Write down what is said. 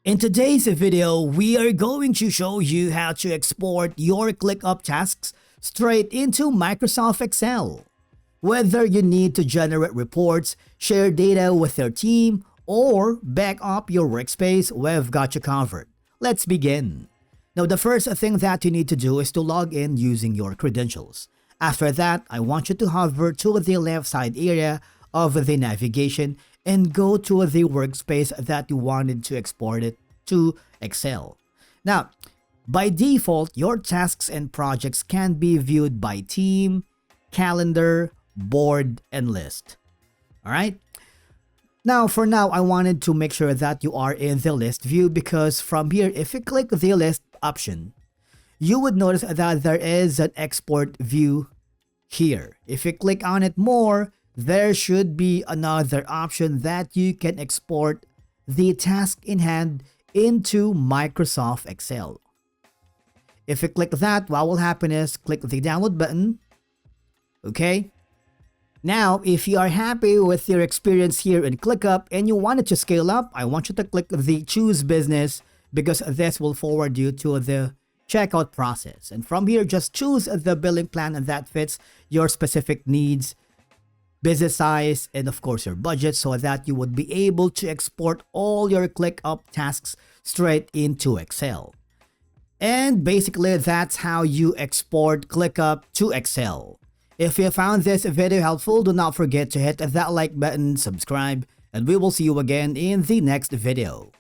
In today's video, we are going to show you how to export your ClickUp tasks straight into Microsoft Excel. Whether you need to generate reports, share data with your team, or back up your workspace, we've got you covered. Let's begin. Now, the first thing that you need to do is to log in using your credentials. After that, I want you to hover to the left side area of the navigation and go to the workspace that you wanted to export it to Excel. Now, by default, your tasks and projects can be viewed by team, calendar, board, and list. All right? Now, for now, I wanted to make sure that you are in the list view because from here, if you click the list option, you would notice that there is an export view here. If you click on it more, there should be another option that you can export the task in hand into Microsoft Excel. If you click that, what will happen is click the download button. Okay. Now, if you are happy with your experience here in ClickUp and you wanted to scale up, I want you to click the choose business because this will forward you to the checkout process. And from here, just choose the billing plan that fits your specific needs, business size, and of course your budget so that you would be able to export all your ClickUp tasks straight into Excel. And basically that's how you export ClickUp to Excel. If you found this video helpful, do not forget to hit that like button, subscribe, and we will see you again in the next video.